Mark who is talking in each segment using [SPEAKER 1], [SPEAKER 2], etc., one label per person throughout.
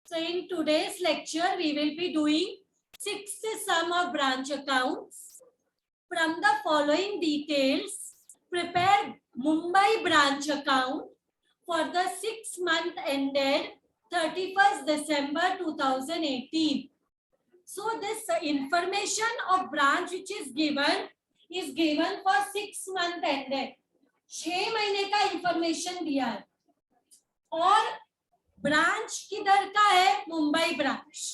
[SPEAKER 1] So in today's lecture, we will be doing sixth sum of branch accounts. From the following details, prepare Mumbai branch account for the 6 month ended 31st December 2018. So this information of branch which is given for 6 month ended. 6 महीने का information दिया है और branch किधर का है? Mumbai branch.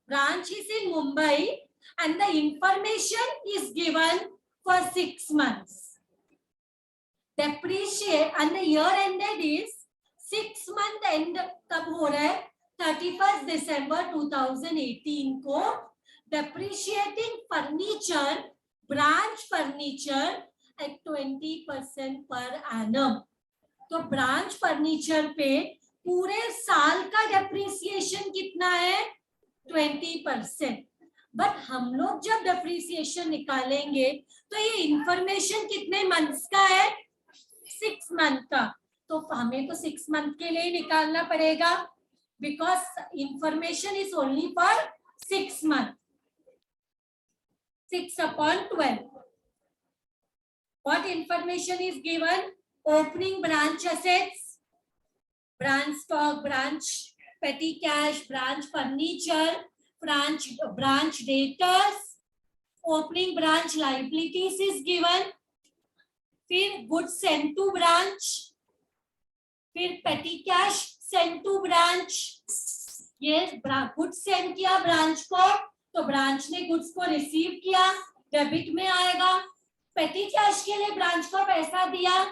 [SPEAKER 1] Branch is in Mumbai and the information is given for 6 months. Depreciate and the year ended is 6 month end कब हो रहा है? 31st December 2018 को. Depreciating furniture, branch furniture at 20% per annum. तो ब्रांच फर्नीचर पे पूरे साल का डेप्रिसिएशन कितना है? 20%. बट हम लोग जब डेप्रिसिएशन निकालेंगे तो ये इंफॉर्मेशन कितने मंथ्स का है? 6 मंथ का. तो हमें तो 6 मंथ के लिए निकालना पड़ेगा because information is only for 6 month. 6/12. What information is given? Opening branch assets, branch stock, branch petty cash, branch furniture, branch debtors, opening branch liabilities is given. फिर goods sent to branch, फिर petty cash sent to branch. ये goods send किया branch को तो branch ने goods को receive किया, debit में आएगा. पेटी कैश के लिए ब्रांच को पैसा दिया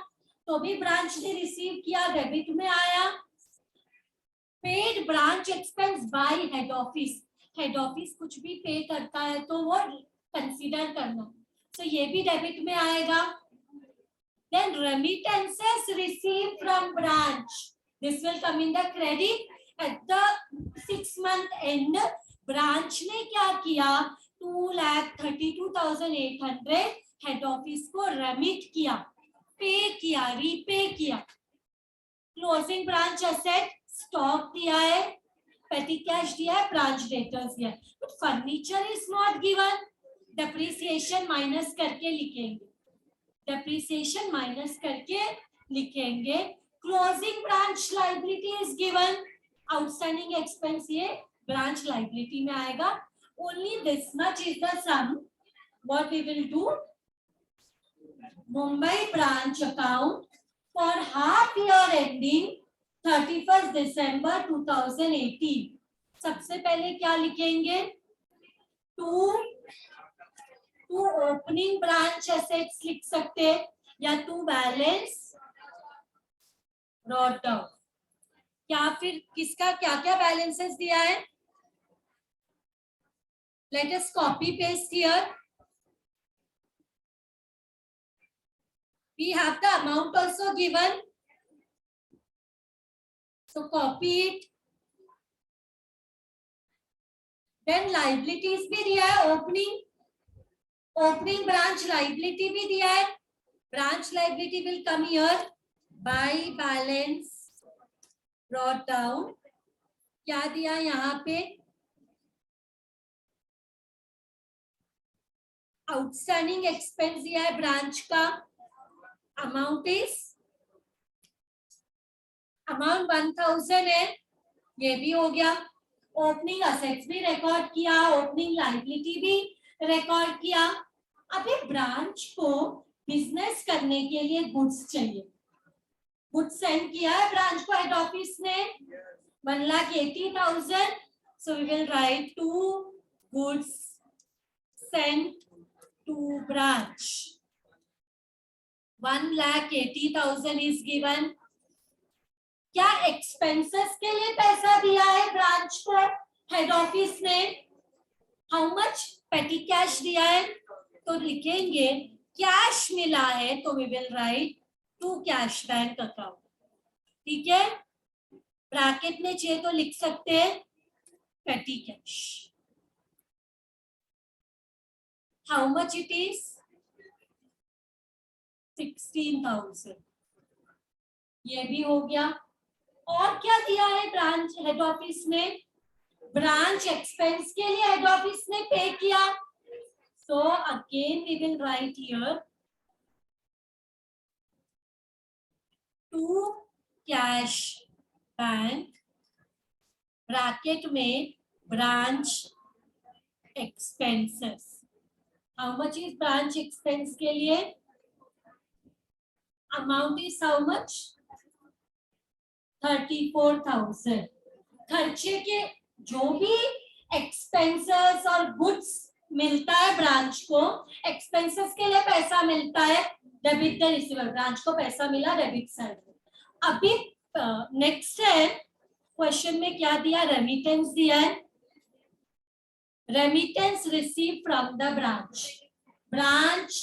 [SPEAKER 1] तो भी ब्रांच ने रिसीव किया, डेबिट में आया. Paid branch expense bye head office. Head office कुछ भी पे करता है तो वो कंसीडर करना, तो ये भी डेबिट में आएगा. Then remittances receive from branch, this will come in the credit at the 6 month end. Branch ने क्या किया? 2,32,800 हेड ऑफिस को रेमिट किया, पे किया, रीपे किया. क्लोजिंग ब्रांच एसेट, स्टॉक दिया है, पेटी कैश दिया है, ब्रांच डेटर्स दिया है. But furniture is not given. Depreciation minus करके लिखेंगे, डेप्रिसिएशन माइनस करके लिखेंगे. Closing branch liability is given. Outstanding expense ये ब्रांच लाइबिलिटी में आएगा. Only this much is the sum. What we will do? Mumbai branch account for half year ending 31st December 2018. सबसे पहले क्या लिखेंगे? टू ओपनिंग ब्रांच एसेट्स लिख सकते हैं या टू बैलेंस ब्रॉट डाउन. या फिर किसका क्या क्या बैलेंसेस दिया है? Late us copy paste here. We have the amount also given, so copy it. Then liabilities भी दिया है. opening branch liability भी दिया है. branch liability will come here by balance brought down. क्या दिया यहाँ पे? आउटस्टैंडिंग एक्सपेंस दिया है ब्रांच का. अमाउंट 1000 है, ये भी हो गया. ओपनिंग असेट्स भी रिकॉर्ड किया, ओपनिंग लायबिलिटी भी रिकॉर्ड किया. अभी ब्रांच को बिजनेस करने के लिए गुड्स चाहिए. गुड्स सेंड किया है ब्रांच को हेड ऑफिस ने 1,80,000. So we will write to goods sent to branch. 1,80,000 is given. क्या एक्सपेंसेस के लिए पैसा दिया है ब्रांच को हेड ऑफिस ने? हाउ मच पेटी कैश दिया है तो लिखेंगे कैश मिला है तो we will write to cash bank account. ठीक है, ब्रैकेट में चाहिए तो लिख सकते हैं petty cash. How much it is? 16,000. ये भी हो गया. और क्या दिया है ब्रांच हेड ऑफिस ने? ब्रांच एक्सपेंस के लिए हेड ऑफिस ने पे किया. So again we will write here to cash bank bracket में branch expenses. How much is branch expense के लिए? Amount is how much? 34,000. खर्चे के जो भी एक्सपेंसेस और गुड्स मिलता है ब्रांच को, एक्सपेंसेस के लिए पैसा मिलता है, डेबिट द रिसीवर. ब्रांच को पैसा मिला डेबिट साइड में. अभी नेक्स्ट है क्वेश्चन में क्या दिया? रेमिटेंस दिया है. Remittance receive from the branch. Branch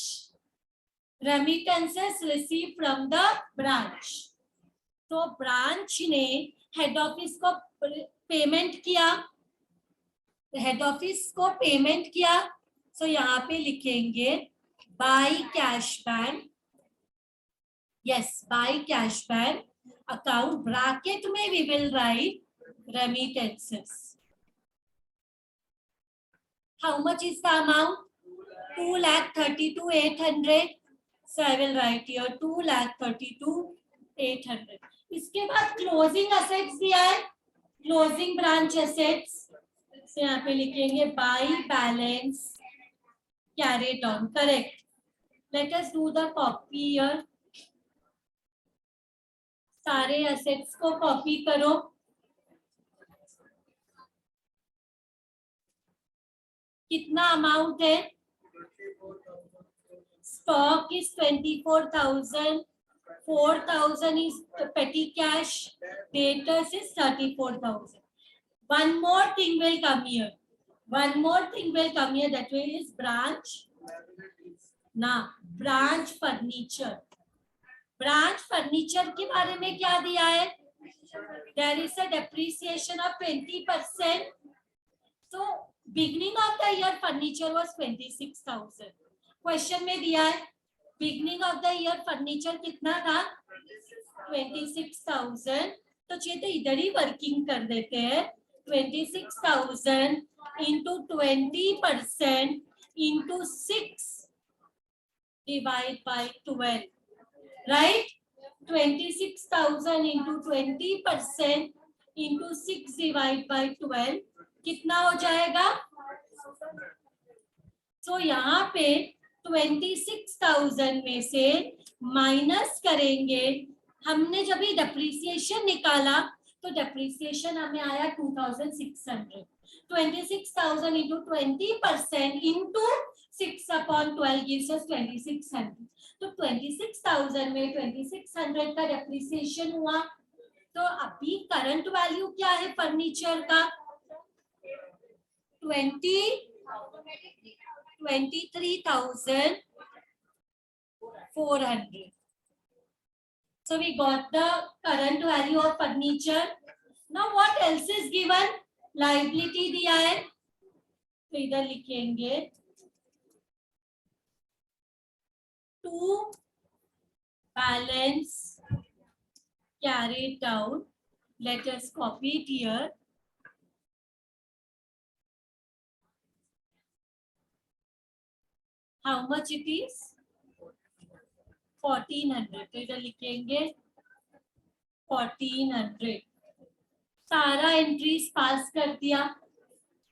[SPEAKER 1] remittances receive from the branch. तो ब्रांच ने हेड ऑफिस को पेमेंट किया. हेड ऑफिस को पेमेंट किया. सो यहाँ पे लिखेंगे by cash bank. Yes, by cash bank account bracket में we will write remittances. How much is the amount? 2,32,800. So I will write here 2,32,800. इसके बाद क्लोजिंग असेट्स दिया है. क्लोजिंग ब्रांच असेट्स से यहाँ पे लिखेंगे by balance carried on. Correct. Let us do the copy here. सारे असेट्स को कॉपी करो. कितना अमाउंट है? Stock is 24,000. 4,000 is petty cash. Debtors is 34,000. One more thing will come here. One more thing will come here. That way is branch. Now, branch furniture. Branch furniture के बारे में क्या दिया है? There is a depreciation of 20%. So, beginning of the year furniture was 26,000. Question में दिया है beginning of the year furniture कितना था? 26,000. तो चलिए तो इधर ही वर्किंग कर देते हैं. 26,000 into 20% into 6 divide by 12. Right. 26,000 into 20% into 6 divide by 12 कितना हो जाएगा? तो यहाँ पे 26,000 में से माइनस करेंगे. हमने जब ये डेप्रिसिएशन निकाला तो डेप्रिसिएशन हमें आया 2,600. 26,000 इंटू 20% इंटू 6/12 गिव्स अस 2,600. तो 26,000 में 2,600 का डेप्रिसिएशन हुआ. तो अभी करंट वैल्यू क्या है फर्नीचर का? 23,400. So we got the current value of furniture. Now what else is given? Liability दिया है तो इधर लिखेंगे to balance carried out. Let us copy it here. How much it is? 1,400. तो इधर लिखेंगे 1,400. सारा एंट्रीज पास कर दिया.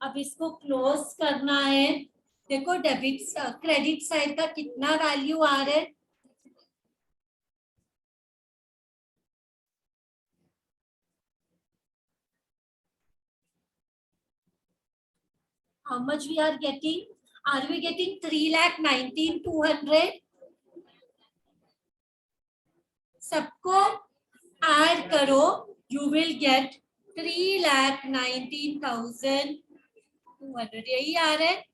[SPEAKER 1] अब इसको क्लोज करना है. देखो डेबिट क्रेडिट साइड का कितना वैल्यू आ रहा है? How much we are getting? Are we getting 3,19,200? सबको ऐड करो. You will get 3,19,200. यही आ रहा है.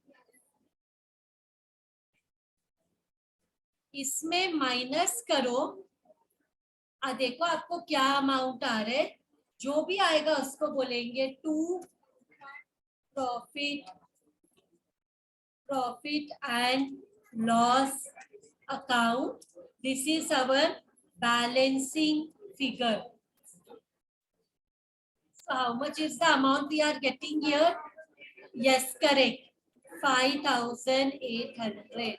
[SPEAKER 1] इसमें माइनस करो. देखो आपको क्या अमाउंट आ रहा है. जो भी आएगा उसको बोलेंगे to profit and loss account. This is our balancing figure. So how much is the amount we are getting here? Yes, correct. 5,800.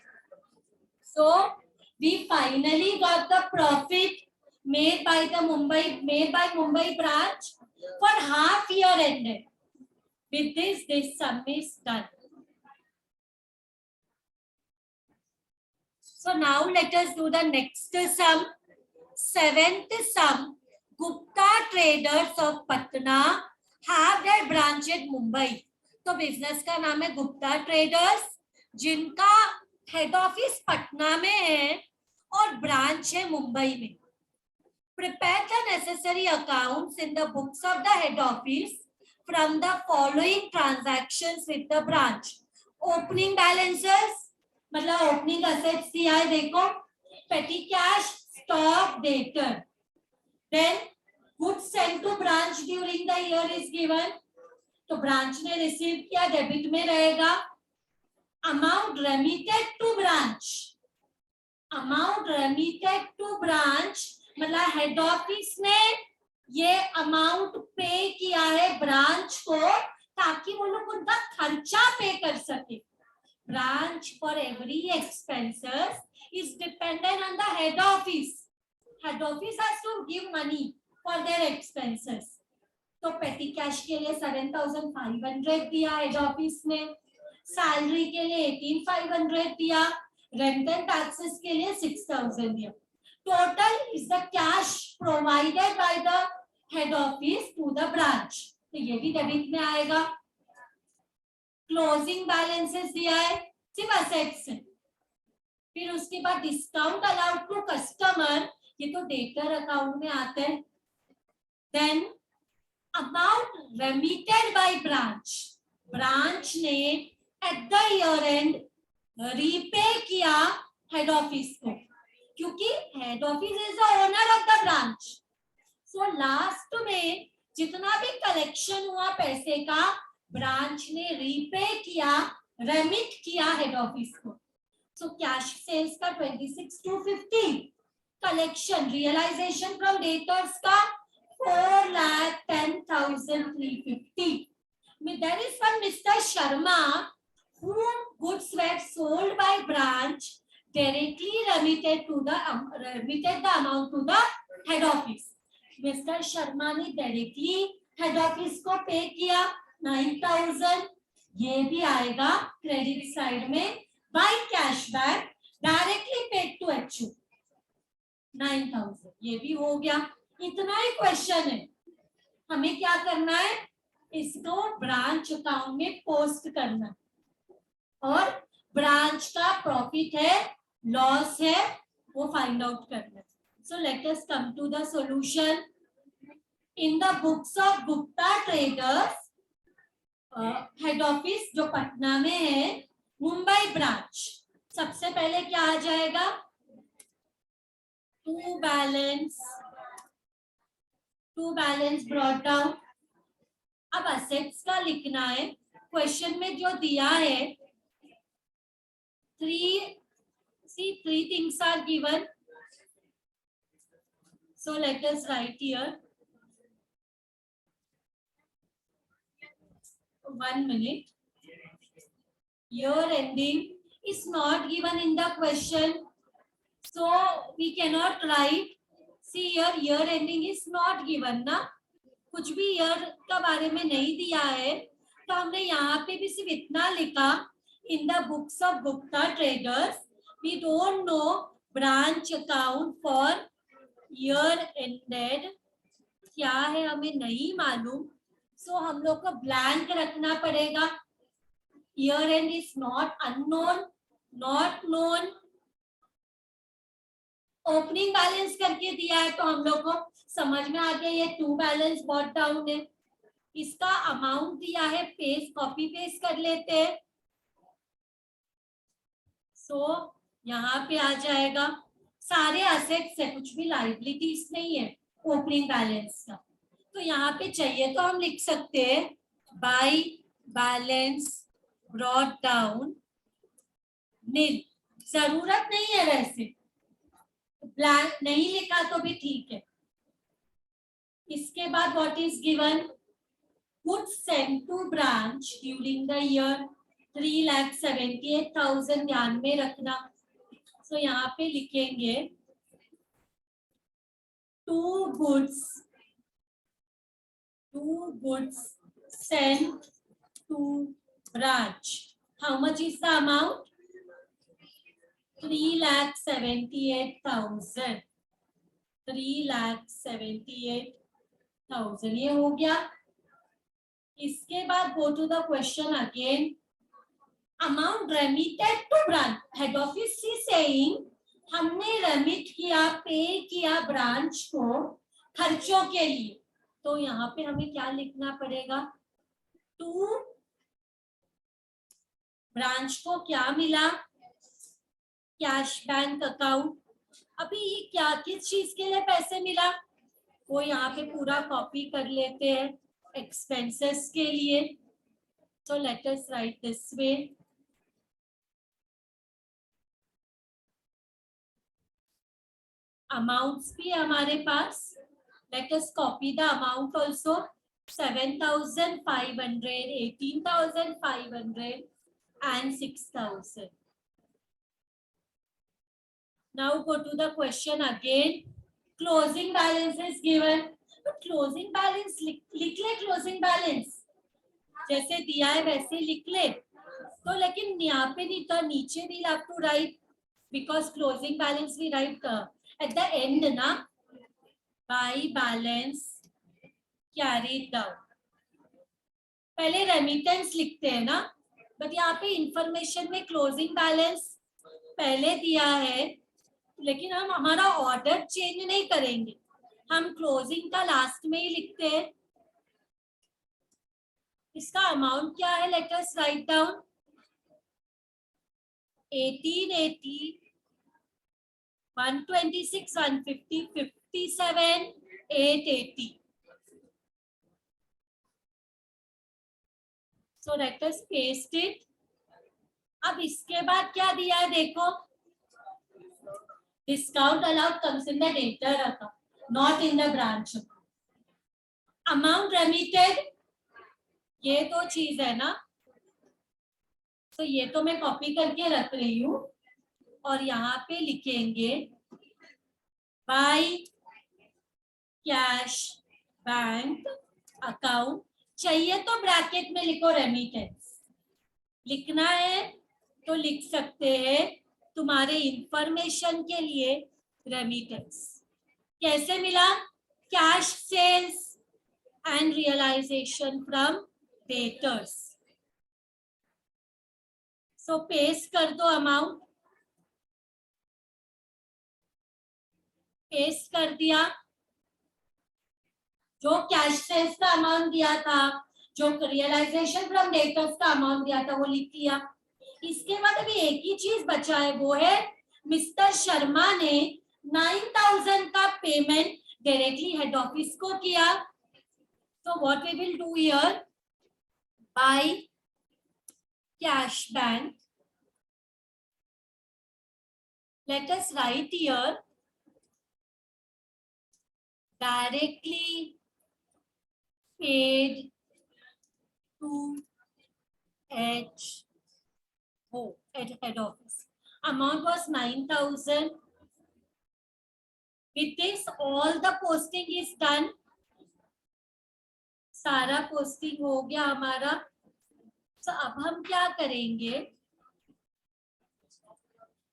[SPEAKER 1] So we finally got the profit made by Mumbai branch for half year ended. With this sum is done. So now let us do the next sum. Seventh sum. Gupta Traders of Patna have their branch at Mumbai. तो business का नाम है Gupta traders, जिनका head office Patna में है और branch है मुंबई में. Prepare the necessary accounts in the books of the head office from the following transactions with the branch. Opening balances, मतलब ओपनिंग असेट्स दिया है देखो, petty cash, stock, debtor. Then goods sent to branch during the year is given. तो branch ने receive किया, debit में रहेगा. Amount remitted to branch, amount remitted to branch मतलब हेड ऑफिस ने ये अमाउंट पे किया है ब्रांच को ताकि वो लोग उनका खर्चा पे कर सके. Branch for every expenses is dependent on the head office. Head office has to give money for their expenses. तो पेटी कैश के लिए 7,500 दिया हेड ऑफिस ने, सैलरी के लिए 18,500 दिया, रेंट एंड टैक्सेस के लिए 6,000 दिया. Total is the cash provided by the head office to the branch. तो ये भी डेबिट में आएगा. क्लोजिंग बैलेंसेस दिया है सिर्फ असेट्स है. फिर उसके बाद डिस्काउंट अलाउड टू कस्टमर, ये तो डेटर अकाउंट में आता है. Then amount remitted by branch, branch ने at the year end repay किया हेड ऑफिस को, क्योंकि head office is the owner of the branch. So last में जितना भी कलेक्शन हुआ पैसे का, ब्रांच ने रीपे किया, रेमिट किया हेड ऑफिस को. सो कैश सेल्स का 26,250, कलेक्शन रियलाइजेशन फ्रॉम डेटर्स का 4,10,350. There is one Mr. Sharma whom goods were sold by branch directly remitted the amount to the head office. Mr. Sharma ने directly head office को pay किया 9,000. ये भी आएगा credit side में by cashback directly paid to HU 9,000. ये भी हो गया. इतना ही क्वेश्चन है. हमें क्या करना है, इसको ब्रांच अकाउंट में पोस्ट करना है और ब्रांच का प्रॉफिट है लॉस है वो फाइंड आउट करना है. So let us come to the solution. In the books of Gupta traders, head office जो पटना में है, मुंबई ब्रांच, सबसे पहले क्या आ जाएगा, टू बैलेंस ब्रॉट डाउन. अब असेट्स का लिखना है. क्वेश्चन में जो दिया है, three things are given. So let us write here. 1 minute. Year ending is not given in the question, so we cannot write. See here, year ending is not given ना, कुछ भी ईयर का बारे में नहीं दिया है. तो हमने यहाँ पे भी सिर्फ इतना लिखा, in the books of Gupta traders we don't know branch account for year ended क्या है, हमें नहीं मालूम. सो हम लोग को ब्लैंक रखना पड़ेगा. Year and is not unknown, not known. Opening balance करके दिया है तो हम लोग को समझ में आ गया ये टू बैलेंस ब्रॉट डाउन है. इसका अमाउंट दिया है, पेस्ट कॉपी पेस्ट कर लेते हैं. सो यहाँ पे आ जाएगा सारे असेट्स है, कुछ भी लाइबिलिटीज नहीं है ओपनिंग बैलेंस का. तो यहाँ पे चाहिए तो हम लिख सकते हैं बाय बैलेंस ब्रॉट डाउन नील. जरूरत नहीं है, वैसे ब्लैंक नहीं लिखा तो भी ठीक है. इसके बाद what is given, goods sent to branch during the year 3,78,000 ध्यान में रखना। तो यहाँ पे लिखेंगे two goods sent to branch. How much is the amount? 3,78,000. 3,78,000 ये हो गया। इसके बाद go to the question again. Amount remitted to branch. Head office is saying हमने रेमिट किया, पे किया ब्रांच को खर्चों के लिए। तो यहाँ पे हमें क्या लिखना पड़ेगा? टू ब्रांच को क्या मिला? Cash bank account. अभी ये क्या, किस चीज के लिए पैसे मिला, वो यहाँ पे पूरा कॉपी कर लेते हैं, एक्सपेंसेस के लिए। तो let us write this way. Amounts भी हमारे पास, let us copy the amount also. 7,500, 18,500 and 6,000. Now go to the question again. Closing balance is given. तो closing balance लिख ले, closing balance जैसे दिया है वैसे लिख ले। तो लेकिन यहाँ पे नहीं था, नीचे we'll have to write, because closing balance we write at the end ना, by balance carried down। पहले रेमिटेंस लिखते हैं ना, बट यहाँ पे इंफॉर्मेशन में क्लोजिंग बैलेंस पहले दिया है, लेकिन हम हमारा ऑर्डर चेंज नहीं करेंगे, हम क्लोजिंग का लास्ट में ही लिखते हैं। इसका अमाउंट क्या है? Late us write down. 1880, 126, 150, 57, 880। So let us paste it. अब इसके बाद क्या दिया है देखो, discount allowed comes in the debtor account, not in the branch account. Amount remitted, ये तो चीज है ना, तो ये तो मैं कॉपी करके रख रही हूँ, और यहाँ पे लिखेंगे बाय कैश बैंक अकाउंट। चाहिए तो ब्रैकेट में लिखो रेमिटेंस, लिखना है तो लिख सकते हैं, तुम्हारे इंफॉर्मेशन के लिए रेमिटेंस। कैसे मिला? Cash sales and realization from debtors. So paste कर दो अमाउंट, पेस्ट कर दिया। जो कैश सेल्स का अमाउंट दिया था, जो रियलाइजेशन फ्रॉम डेटर्स का अमाउंट दिया था, वो लिख लिया। इसके बाद अभी एक ही चीज बचा है, वो है मिस्टर शर्मा ने 9,000 का पेमेंट डायरेक्टली हेड ऑफिस को किया। तो what we will do here, by cash bank, let us write here directly paid to at head office. Amount was 9,000. With this, all the posting is done. सारा posting हो गया हमारा। तो अब हम क्या करेंगे,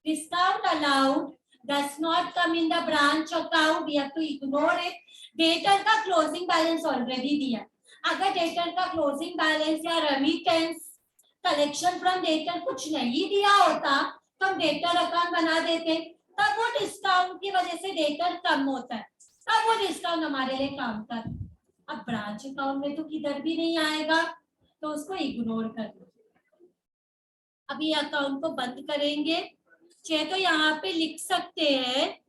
[SPEAKER 1] discount allowed does not come in the branch account, we have to ignore it. Debtor का क्लोजिंग बैलेंस ऑलरेडी दिया, अगर डेटर का क्लोजिंग बैलेंस या रेमिटेंस कलेक्शन फ्रॉम डेटर कुछ नहीं दिया होता तो हम डेटर अकाउंट बना देते, तब वो डिस्काउंट की वजह से डेटर कम होता है, तब वो डिस्काउंट हमारे लिए काम कर। अब ब्रांच अकाउंट में तो किधर भी नहीं आएगा, तो उसको इग्नोर कर दो। अब ये अकाउंट को बंद करेंगे। चाहे तो यहाँ पे लिख सकते हैं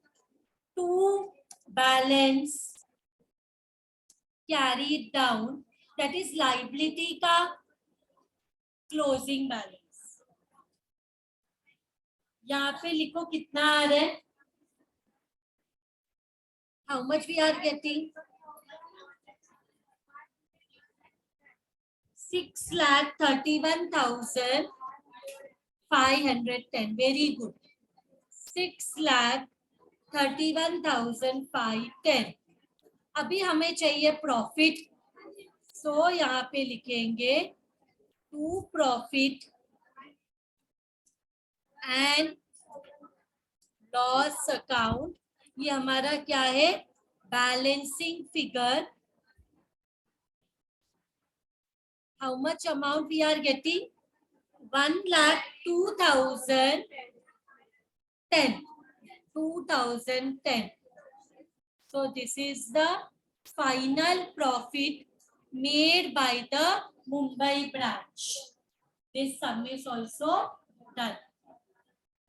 [SPEAKER 1] to balance carry down, that is liability का क्लोजिंग बैलेंस। यहाँ पे लिखो कितना आ रहा है, how much we are getting, 6,31,510. Very good. 6,31,510. अभी हमें चाहिए प्रॉफिट, सो यहाँ पे लिखेंगे to profit and loss account. ये हमारा क्या है, balancing figure. How much amount we are getting, 1,02,010. So this is the final profit made by the Mumbai branch. This sum is also done.